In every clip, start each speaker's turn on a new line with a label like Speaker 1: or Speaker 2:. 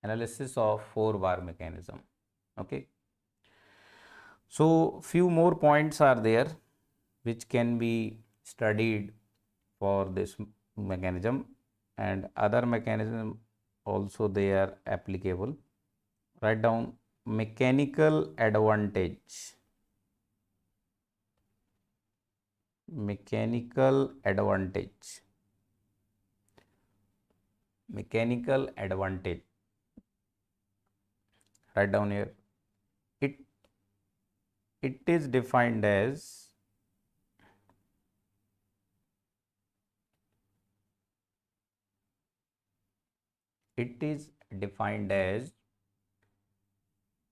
Speaker 1: analysis of 4-bar mechanism. Okay. So few more points are there which can be studied for this mechanism, and other mechanism also they are applicable. Write down mechanical advantage. Mechanical advantage. Mechanical advantage. Write down here. It is defined as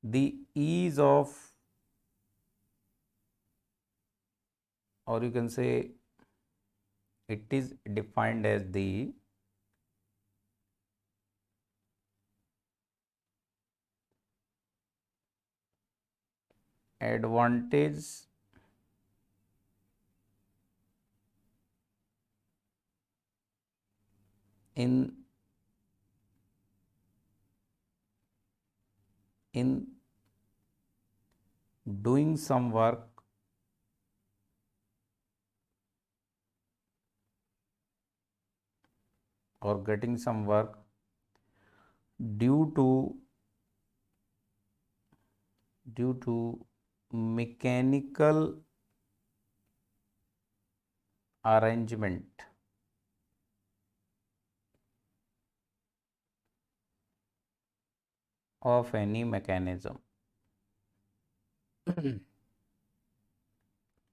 Speaker 1: the ease of, or you can say it is defined as the advantage in doing some work or getting some work due to mechanical arrangement of any mechanism.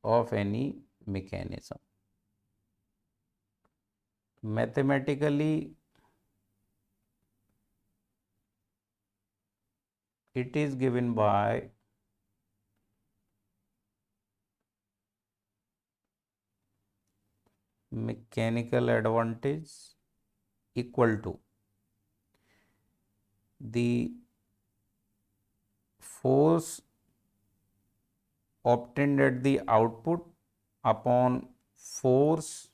Speaker 1: Of any mechanism. Mathematically, it is given by mechanical advantage equal to the force obtained at the output upon force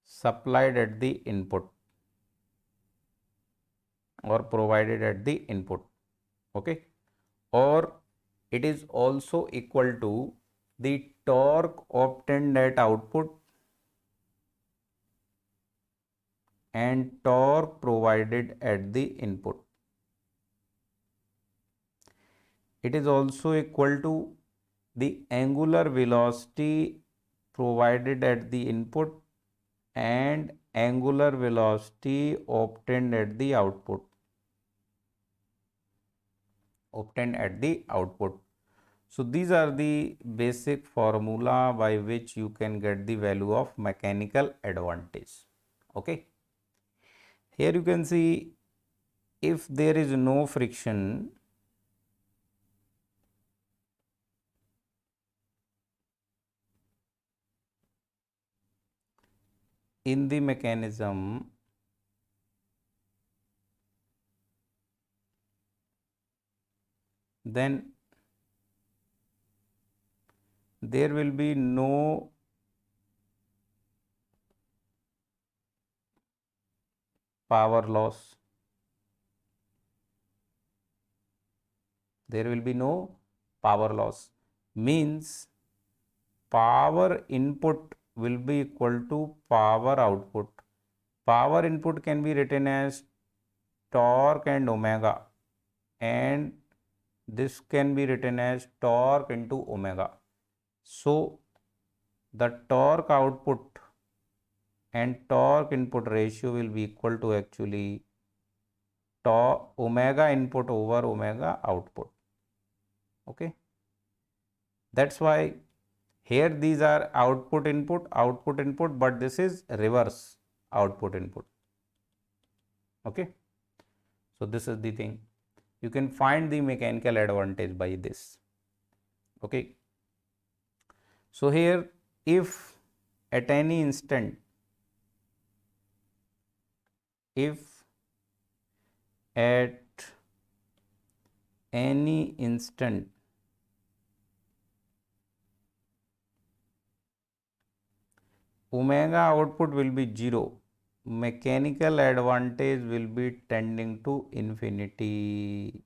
Speaker 1: supplied at the input or provided at the input. Okay, or it is also equal to the torque obtained at output and torque provided at the input. It is also equal to the angular velocity provided at the input and angular velocity obtained at the output. So these are the basic formula by which you can get the value of mechanical advantage. Okay. Here you can see if there is no friction, in the mechanism, then there will be no power loss. There will be no power loss. Means power input will be equal to power output. Power input can be written as torque and omega, and this can be written as torque into omega. So the torque output and torque input ratio will be equal to actually omega input over omega output. Okay, that's why here these are output input, but this is reverse output input. Okay, so this is the thing. You can find the mechanical advantage by this. Okay, so here if at any instant, if at any instant omega output will be 0, mechanical advantage will be tending to infinity.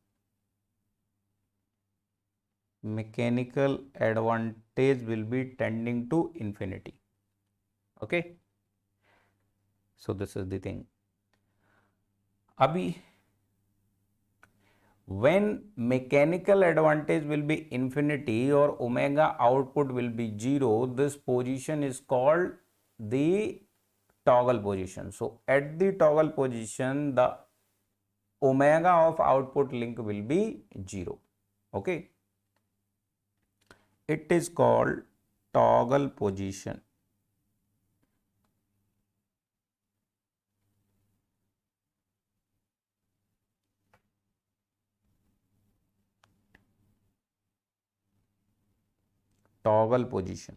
Speaker 1: Mechanical advantage will be tending to infinity. Okay. So this is the thing. Abhi, when mechanical advantage will be infinity or omega output will be 0, this position is called the toggle position. So at the toggle position, the omega of output link will be 0. Okay. It is called toggle position. Toggle position.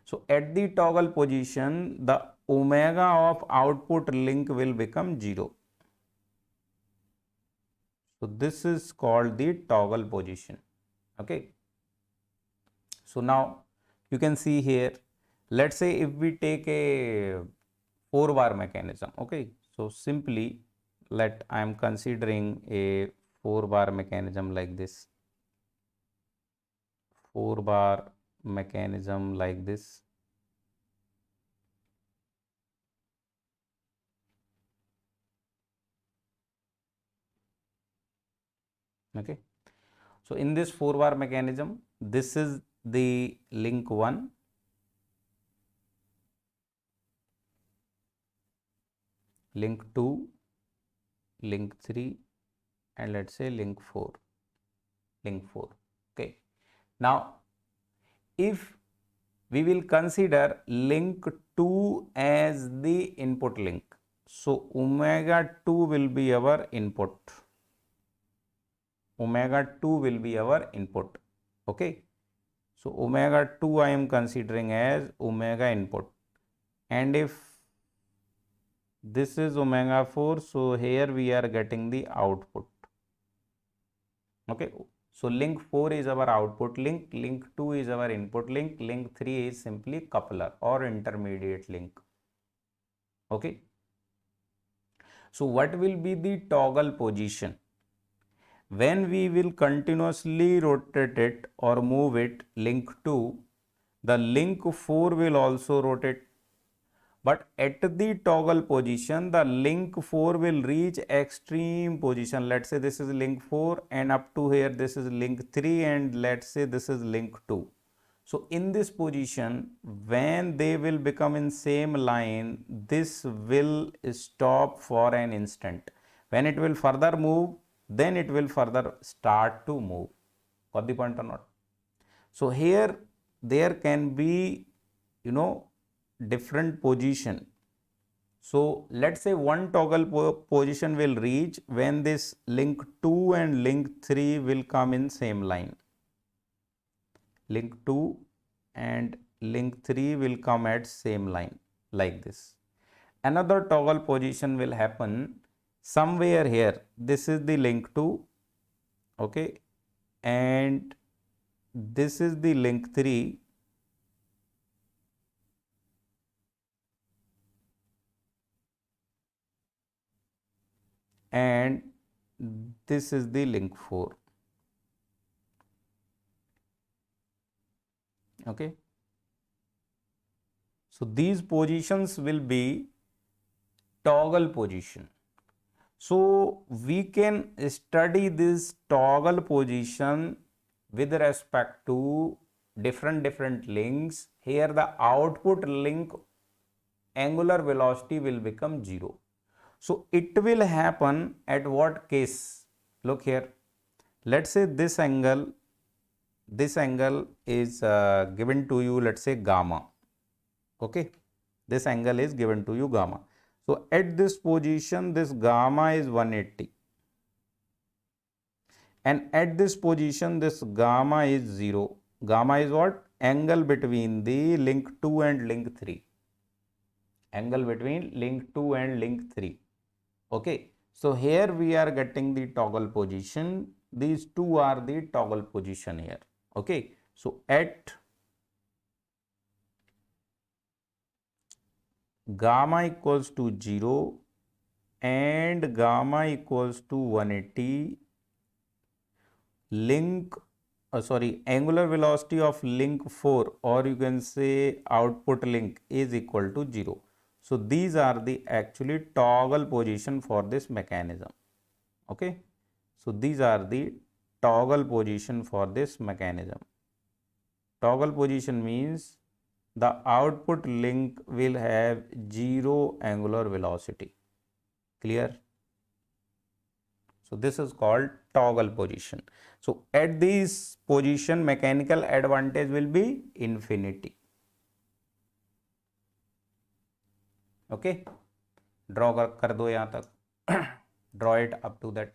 Speaker 1: So at the toggle position, the omega of output link will become 0. So this is called the toggle position. Okay. So now you can see here, let's say if we take a 4-bar mechanism. Okay. So simply I am considering a 4-bar mechanism like this. 4-bar mechanism like this. Okay. So in this 4-bar mechanism, this is the link 1, link 2, link 3, and let's say link 4. Okay. Now if we will consider link 2 as the input link, so omega 2 will be our input. Omega 2 will be our input. Okay. So omega 2 I am considering as omega input, and if this is omega 4, so here we are getting the output. Okay. So link 4 is our output link, link 2 is our input link, link 3 is simply coupler or intermediate link. Okay. So what will be the toggle position? When we will continuously rotate it or move it, link 2, the link 4 will also rotate. But at the toggle position, the link 4 will reach extreme position. Let's say this is link 4 and up to here this is link 3 and let's say this is link 2. So in this position, when they will become in same line, this will stop for an instant. When it will further move, then it will further start to move. Got the point or not? So here there can be, different position. So let's say one toggle position will reach when this link 2 and link 3 will come in same line. Link 2 and link 3 will come at same line like this. Another toggle position will happen somewhere here. This is the link 2, okay, and this is the link 3, and this is the link 4. Okay. So these positions will be toggle position. So we can study this toggle position with respect to different links. Here the output link angular velocity will become 0. So it will happen at what case? Look here. Let's say this angle is given to you, let's say gamma. Okay. This angle is given to you gamma. So at this position, this gamma is 180. And at this position, this gamma is 0. Gamma is what? Angle between the link 2 and link 3. Angle between link 2 and link 3. Okay. So here we are getting the toggle position. These two are the toggle position here. Okay. So at gamma equals to 0 and gamma equals to 180, angular velocity of link 4, or you can say output link, is equal to 0. So these are the actually toggle position for this mechanism. Okay, so these are the toggle position for this mechanism. Toggle position means the output link will have 0 angular velocity. Clear? So this is called toggle position. So at this position, mechanical advantage will be infinity. Okay, draw कर दो यहाँ तक, draw it up to that